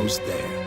almost there.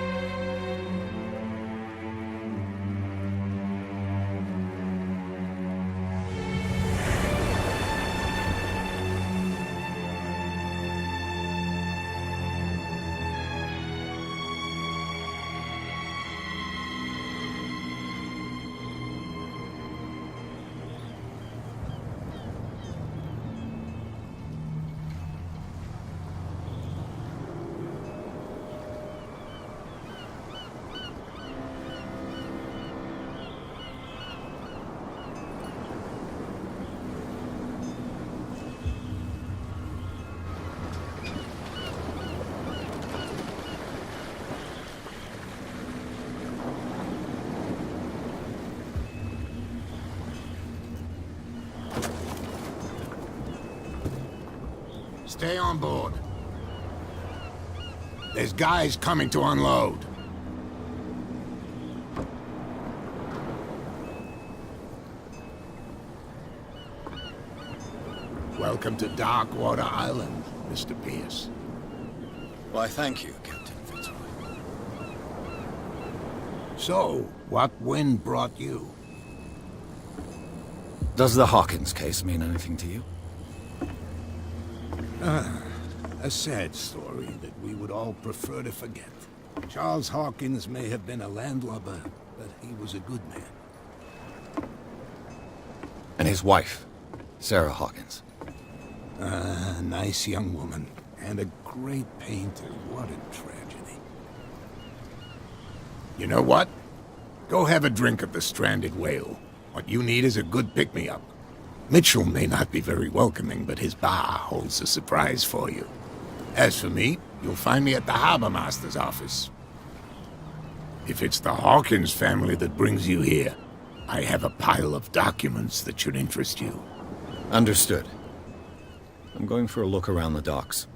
Stay on board. There's guys coming to unload. Welcome to Darkwater Island, Mr. Pierce. Why, thank you, Captain Fitzroy. So, what wind brought you? Does the Hawkins case mean anything to you? A sad story that we would all prefer to forget. Charles Hawkins may have been a landlubber, but he was a good man. And his wife, Sarah Hawkins. A nice young woman, and a great painter. What a tragedy. You know what? Go have a drink at the Stranded Whale. What you need is a good pick-me-up. Mitchell may not be very welcoming, but his bar holds a surprise for you. As for me, you'll find me at the Harbor Master's office. If it's the Hawkins family that brings you here, I have a pile of documents that should interest you. Understood. I'm going for a look around the docks.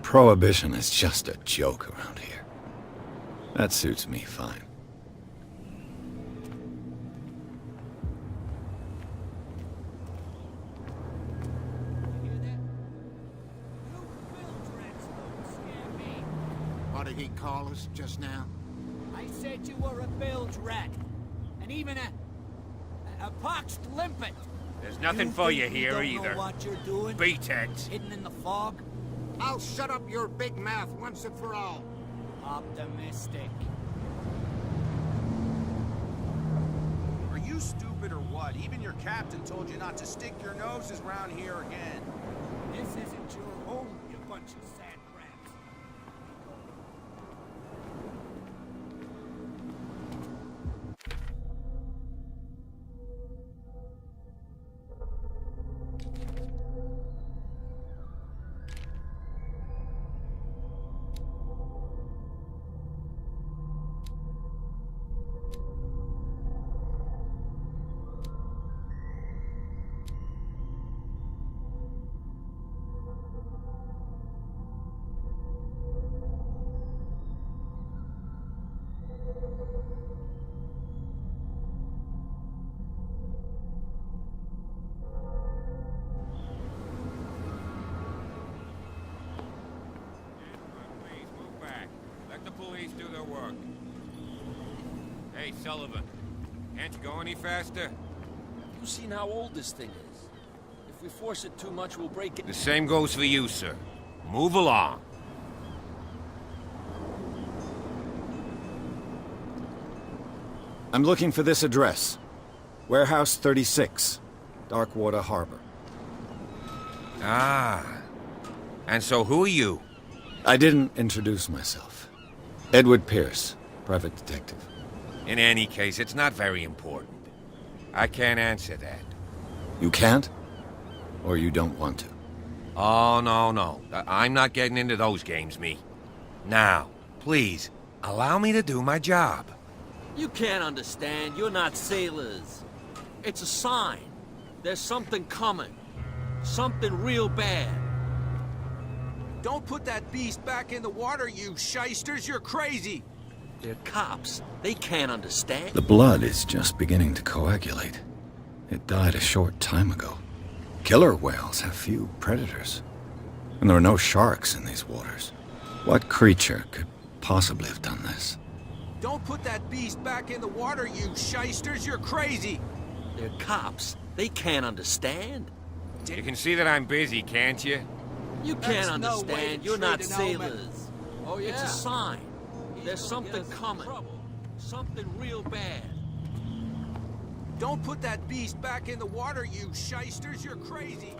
Prohibition is just a joke around here. That suits me fine. What did he call us just now? I said you were a bilge rat. And even a poxed limpet. There's nothing for you here don't either. Know what you're doing? Beat it. Hidden in the fog? I'll shut up your big mouth once and for all. Optimistic. Are you stupid or what? Even your captain told you not to stick your noses around here again. This isn't your home, you bunch of sand crabs. Hey, Sullivan. Can't you go any faster? You seen how old this thing is? If we force it too much, we'll break it. The same goes for you, sir. Move along. I'm looking for this address. Warehouse 36, Darkwater Harbor. Ah. And so who are you? I didn't introduce myself. Edward Pierce, private detective. In any case, it's not very important. I can't answer that. You can't? Or you don't want to? Oh, no. I'm not getting into those games, me. Now, please, allow me to do my job. You can't understand. You're not sailors. It's a sign. There's something coming. Something real bad. Don't put that beast back in the water, you shysters! You're crazy! They're cops. They can't understand. The blood is just beginning to coagulate. It died a short time ago. Killer whales have few predators. And there are no sharks in these waters. What creature could possibly have done this? Don't put that beast back in the water, you shysters! You're crazy! They're cops. They can't understand. You can see that I'm busy, can't you? You can't That's no way understand. to You're not treat an omen. sailors. Oh, yeah. It's a sign. There's something coming. Something real bad. Don't put that beast back in the water, you shysters! You're crazy!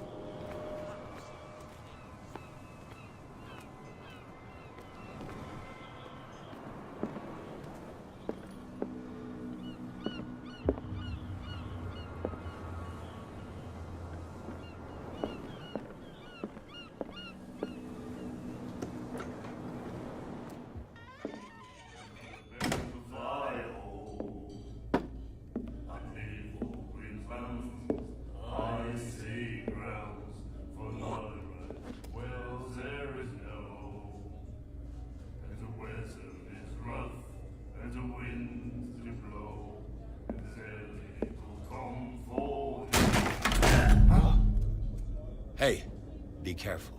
Hey, be careful.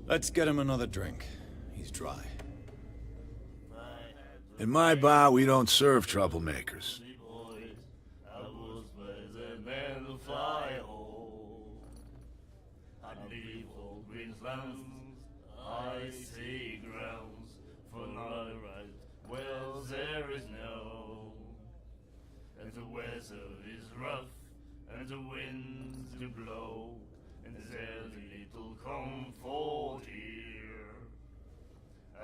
Let's get him another drink. He's dry. In my bar, we don't serve troublemakers. And the winds do blow, and there's little comfort here.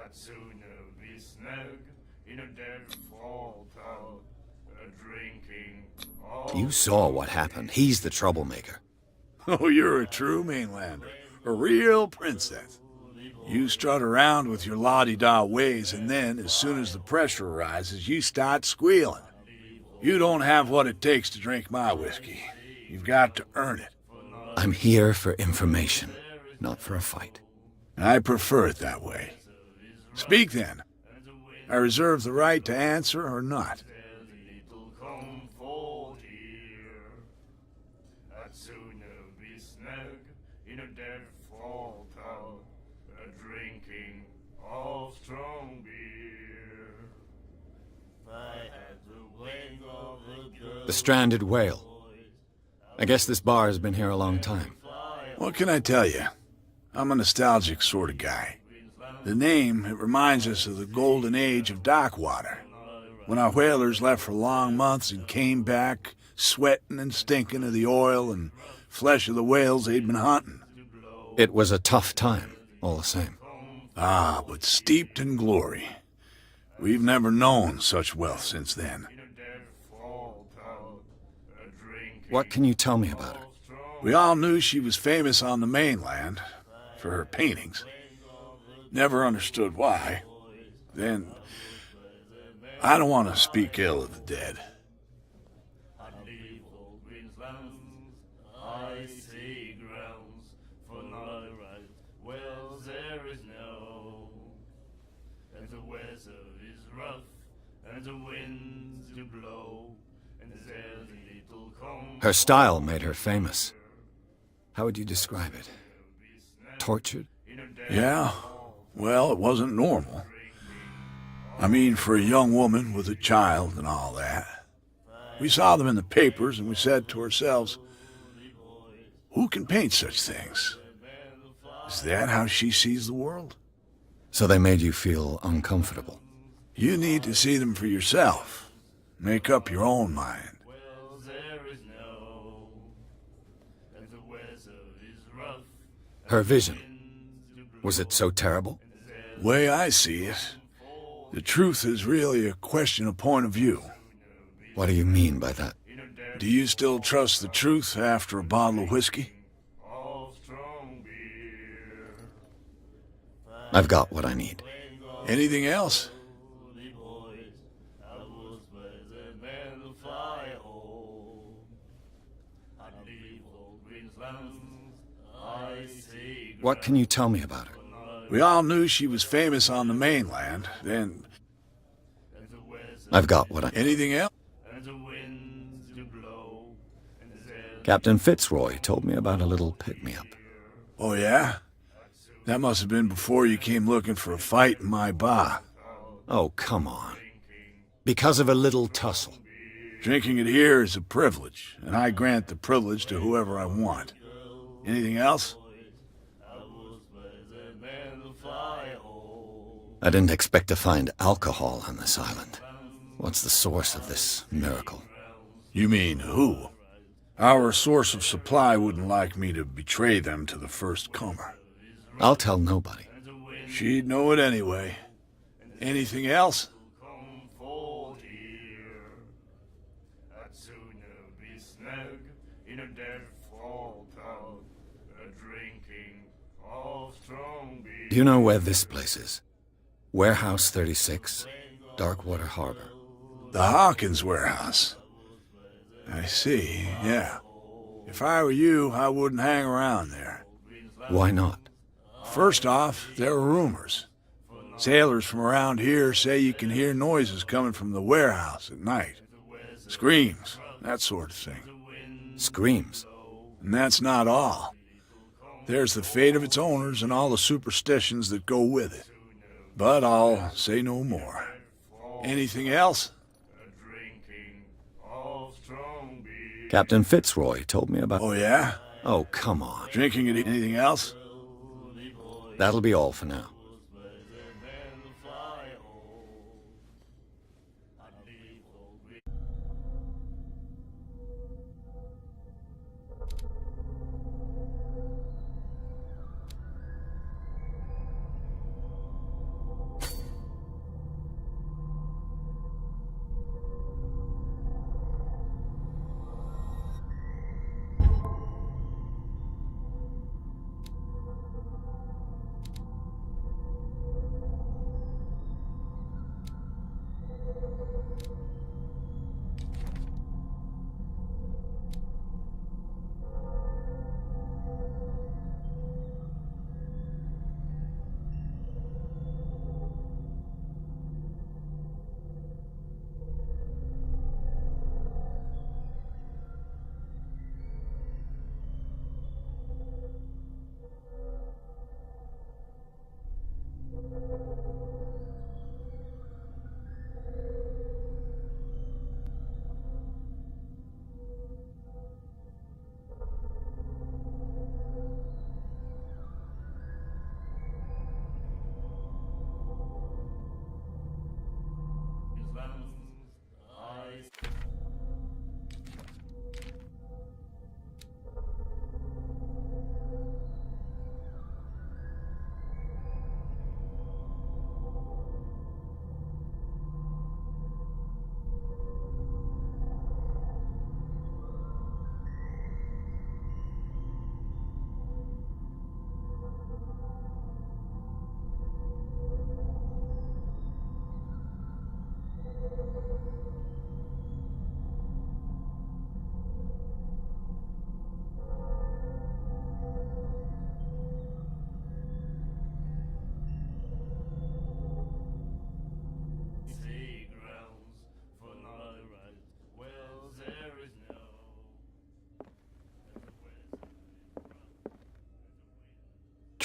I'd sooner be snug in a dead fall tub, drinking. You saw what happened. He's the troublemaker. Oh, you're a true mainlander. A real princess. You strut around with your la-di-da ways, and then, as soon as the pressure arises, you start squealing. You don't have what it takes to drink my whiskey. You've got to earn it. I'm here for information, not for a fight. I prefer it that way. Speak then. I reserve the right to answer or not. I'd sooner be snug in a dead fall tub, drinking of strong beer. I had the wing of the girl. The stranded whale. I guess this bar has been here a long time. What can I tell you? I'm a nostalgic sort of guy. The name, it reminds us of the golden age of dockwater, when our whalers left for long months and came back sweating and stinking of the oil and flesh of the whales they'd been hunting. It was a tough time, all the same. Ah, but steeped in glory. We've never known such wealth since then. What can you tell me about her? We all knew she was famous on the mainland for her paintings. Never understood why. Then, I don't want to speak ill of the dead. And the winds do blow, and there's a little Her style made her famous. How would you describe it? Tortured? Yeah? Well, it wasn't normal. I mean, for a young woman with a child and all that. We saw them in the papers and we said to ourselves, who can paint such things? Is that how she sees the world? So they made you feel uncomfortable. You need to see them for yourself. Make up your own mind. Well, there is no, and the weather is rough. Her vision, was it so terrible? Way I see it, the truth is really a question of point of view. What do you mean by that? Do you still trust the truth after a bottle of whiskey? All strong beer. I've got what I need. Anything else? Holy boys, I was where the men will fly home. I leave old Queensland, I say What can you tell me about her? We all knew she was famous on the mainland, then... I've got what I... Anything else? and the winds do blow, and the Captain Fitzroy told me about a little pick-me-up. Oh, yeah? That must have been before you came looking for a fight in my bar. Oh, come on. Because of a little tussle. Drinking it here is a privilege, and I grant the privilege to whoever I want. Anything else? I didn't expect to find alcohol on this island. What's the source of this miracle? You mean who? Our source of supply wouldn't like me to betray them to the first comer. I'll tell nobody. She'd know it anyway. Anything else? comfort here. I'd sooner be snug in a dead fall tub, drinking of strong beer. Do you know where this place is? Warehouse 36, Darkwater Harbor. The Hawkins warehouse. I see, yeah. If I were you, I wouldn't hang around there. Why not? First off, there are rumors. Sailors from around here say you can hear noises coming from the warehouse at night. Screams, that sort of thing. Screams. And that's not all. There's the fate of its owners and all the superstitions that go with it. But I'll say no more. Anything else? Drinking of strong beer. Captain Fitzroy told me about... Oh, yeah? Oh, come on. Drinking it. Anything else? That'll be all for now.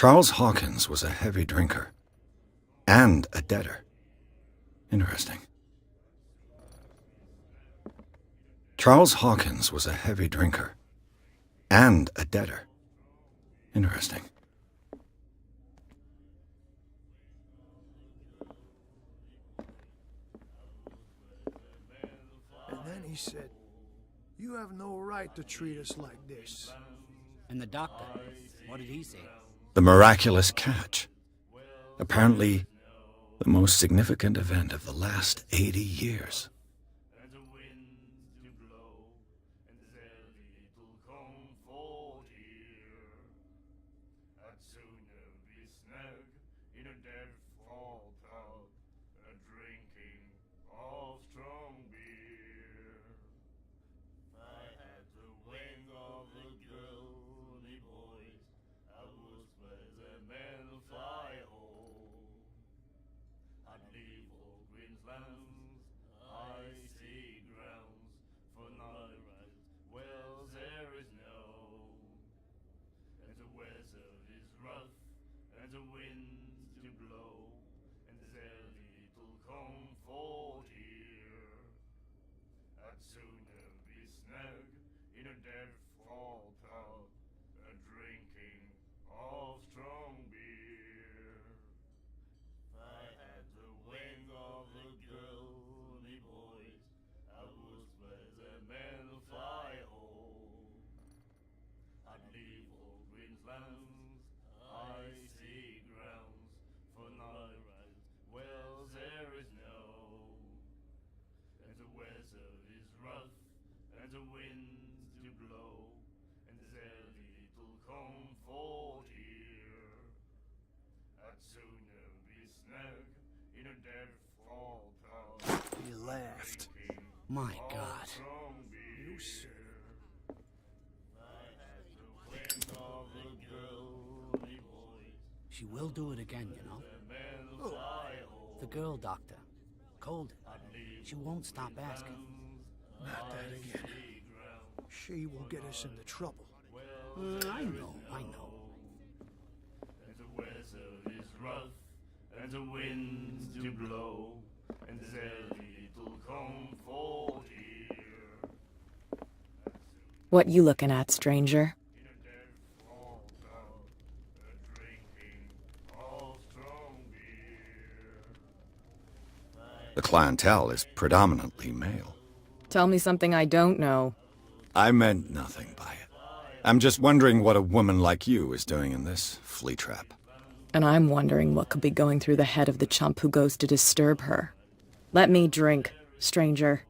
Charles Hawkins was a heavy drinker. And a debtor. Interesting. Charles Hawkins was a heavy drinker. And a debtor. Interesting. And then he said, "You have no right to treat us like this." And the doctor, what did he say? The miraculous catch. Apparently, the most significant event of the last 80 years. And the winds do blow, and there's little comfort here. I'd sooner be snug in a dead fall tub, drinking of strong beer. I had the wing of the girly boys, I was where the men fly home. I'd leave all Queensland's icy grounds for night rides. Well, there is no, and the weather is rough, and the winds do blow, and there's little comfort here. I'd sooner be snug in a dead fall tub, drinking of strong beer. I had the wing of the girly boys, I was where the men fly home. I'd leave all Queensland's icy grounds for night rides. Well, there is no, and the weather is rough, and the winds do blow, and there's little comfort here. I'd sooner be snug in a dead fall tub. He laughed. My God. Strong beer. You sir. I had the wing of the girly boys, She will do it again, you know. the men fly home. The girl doctor. Cold. She won't stop asking. Not that again. She will get us into trouble. I know. And the weather is rough, and the winds do blow, and there's little comfort here. What you looking at, stranger? In a dead fall tub, drinking of strong beer. The clientele is predominantly male. Tell me something I don't know. I meant nothing by it. I'm just wondering what a woman like you is doing in this flea trap. And I'm wondering what could be going through the head of the chump who goes to disturb her. Let me drink, stranger.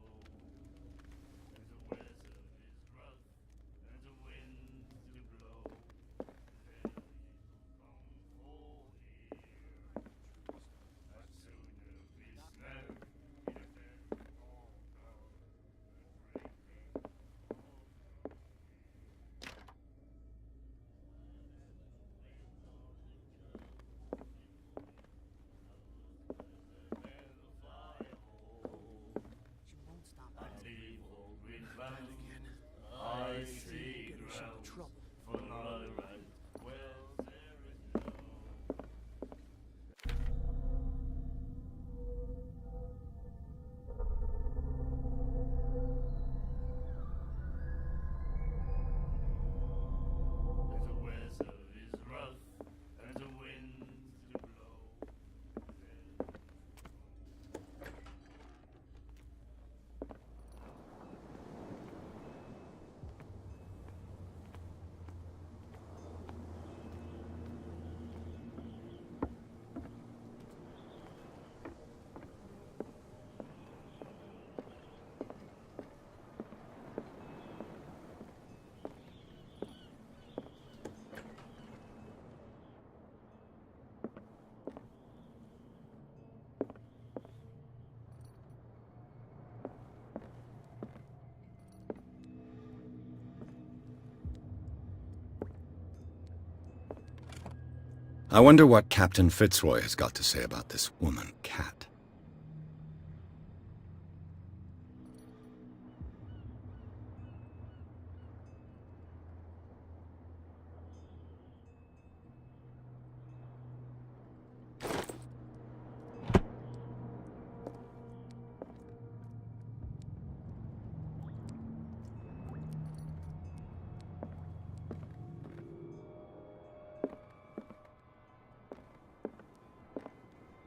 I wonder what Captain Fitzroy has got to say about this woman, Cat.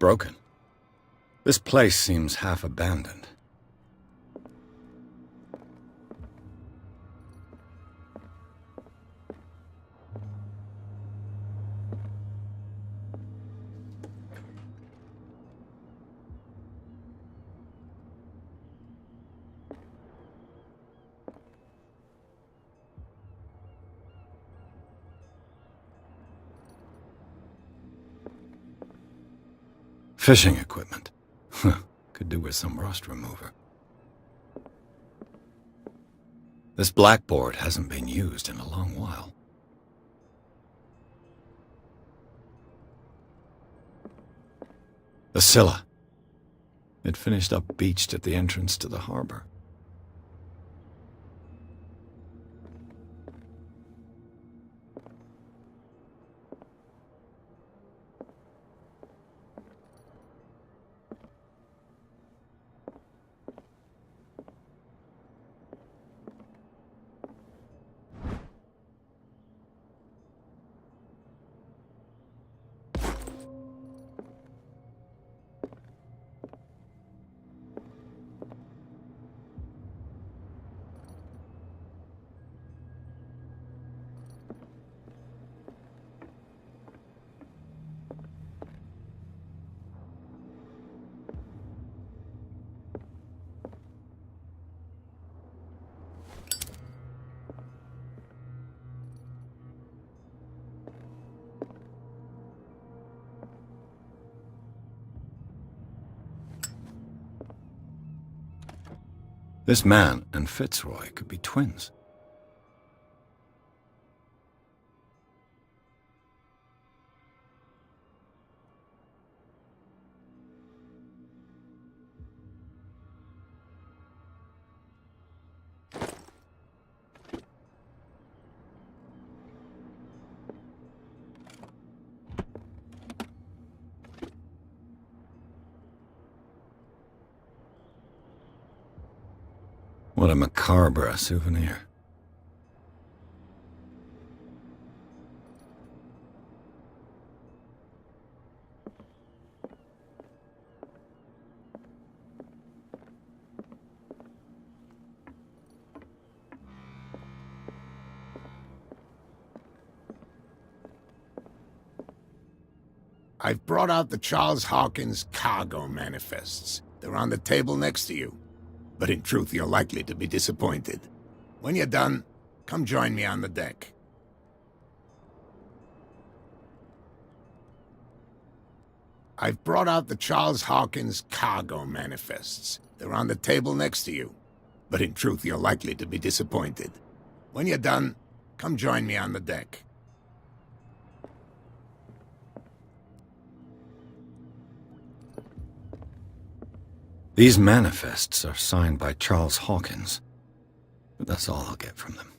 broken. This place seems half abandoned. Fishing equipment. Could do with some rust remover. This blackboard hasn't been used in a long while. The Scylla. It finished up beached at the entrance to the harbor. This man and Fitzroy could be twins. What a macabre souvenir. I've brought out the Charles Hawkins cargo manifests. They're on the table next to you. But in truth, you're likely to be disappointed. When you're done, come join me on the deck. I've brought out the Charles Hawkins cargo manifests. They're on the table next to you. But in truth, you're likely to be disappointed. When you're done, come join me on the deck. These manifests are signed by Charles Hawkins, but that's all I'll get from them.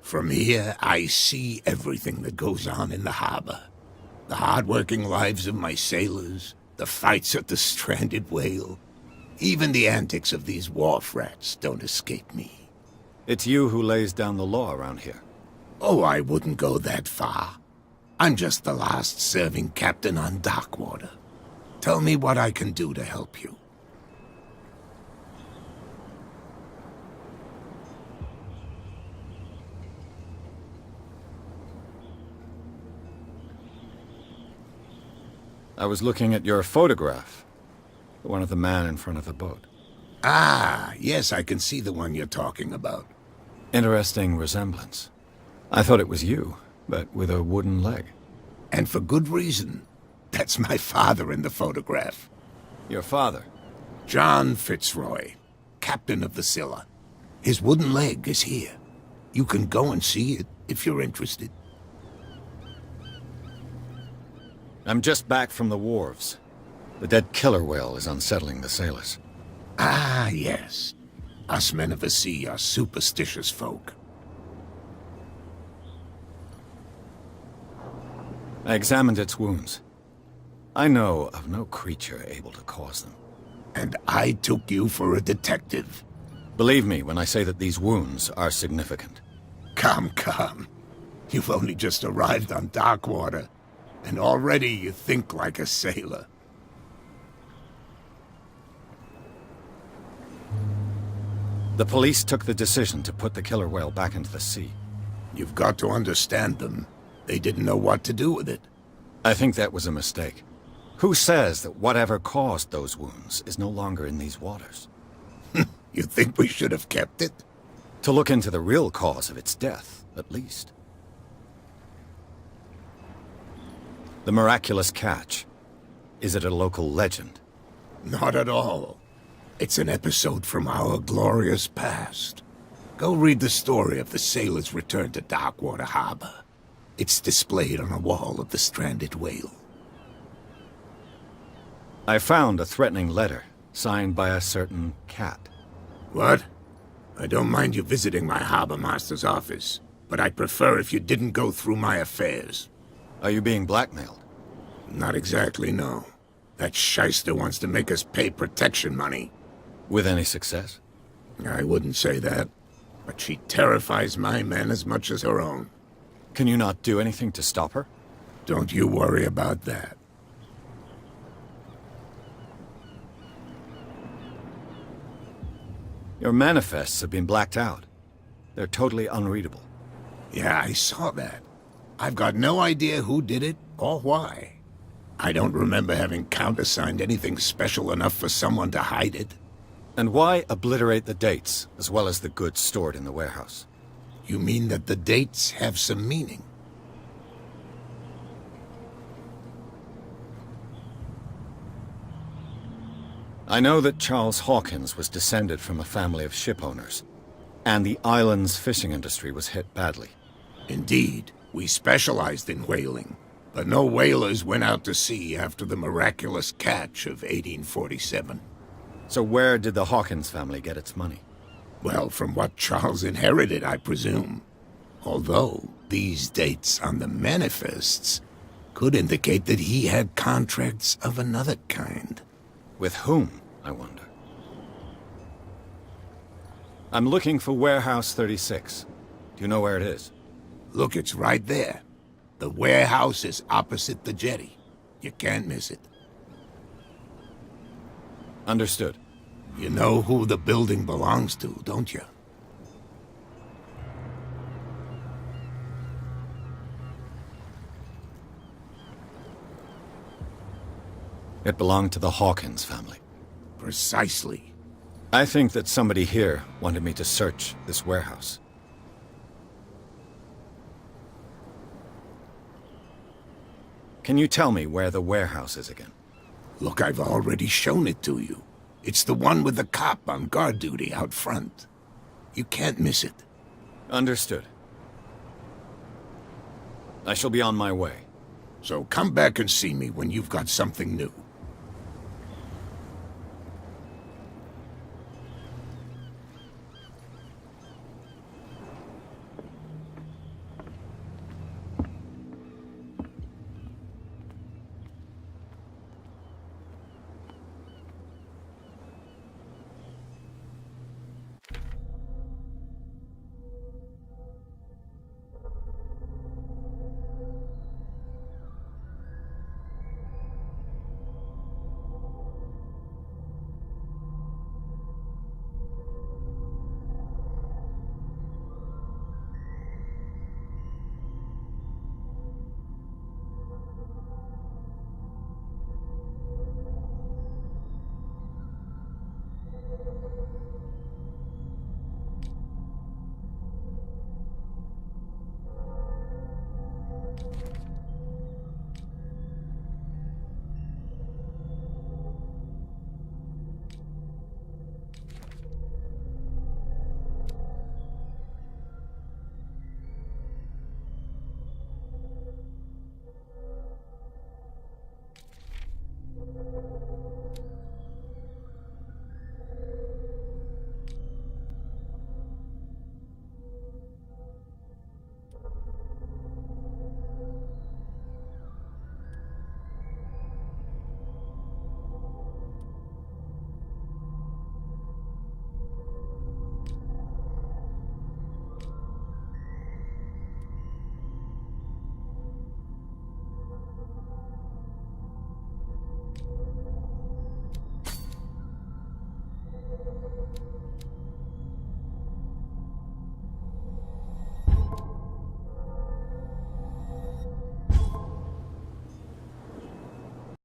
From here, I see everything that goes on in the harbor. The hard-working lives of my sailors, the fights at the stranded whale. Even the antics of these wharf rats don't escape me. It's you who lays down the law around here. Oh, I wouldn't go that far. I'm just the last serving captain on Darkwater. Tell me what I can do to help you. I was looking at your photograph. The one of the man in front of the boat. Ah, yes, I can see the one you're talking about. Interesting resemblance. I thought it was you. but with a wooden leg. And for good reason. That's my father in the photograph. Your father? John Fitzroy, captain of the Scylla. His wooden leg is here. You can go and see it if you're interested. I'm just back from the wharves. The dead killer whale is unsettling the sailors. Ah, yes. Us men of the sea are superstitious folk. I examined its wounds. I know of no creature able to cause them. And I took you for a detective. Believe me when I say that these wounds are significant. Come, come. You've only just arrived on Darkwater, and already you think like a sailor. The police took the decision to put the killer whale back into the sea. You've got to understand them. They didn't know what to do with it. I think that was a mistake. Who says that whatever caused those wounds is no longer in these waters? You think we should have kept it? To look into the real cause of its death, at least. The miraculous catch. Is it a local legend? Not at all. It's an episode from our glorious past. Go read the story of the sailor's return to Darkwater Harbor. It's displayed on a wall of the stranded whale. I found a threatening letter, signed by a certain cat. What? I don't mind you visiting my harbor master's office, but I'd prefer if you didn't go through my affairs. Are you being blackmailed? Not exactly, no. That shyster wants to make us pay protection money. With any success? I wouldn't say that, but she terrifies my men as much as her own. Can you not do anything to stop her? Don't you worry about that. Your manifests have been blacked out. They're totally unreadable. Yeah, I saw that. I've got no idea who did it or why. I don't remember having countersigned anything special enough for someone to hide it. And why obliterate the dates, as well as the goods stored in the warehouse? You mean that the dates have some meaning? I know that Charles Hawkins was descended from a family of ship owners, and the island's fishing industry was hit badly. Indeed, we specialized in whaling, but no whalers went out to sea after the miraculous catch of 1847. So where did the Hawkins family get its money? Well, from what Charles inherited, I presume. Although, these dates on the manifests could indicate that he had contracts of another kind. With whom, I wonder? I'm looking for Warehouse 36. Do you know where it is? Look, it's right there. The warehouse is opposite the jetty. You can't miss it. Understood. You know who the building belongs to, don't you? It belonged to the Hawkins family. Precisely. I think that somebody here wanted me to search this warehouse. Can you tell me where the warehouse is again? Look, I've already shown it to you. It's the one with the cop on guard duty out front. You can't miss it. Understood. I shall be on my way. So come back and see me when you've got something new.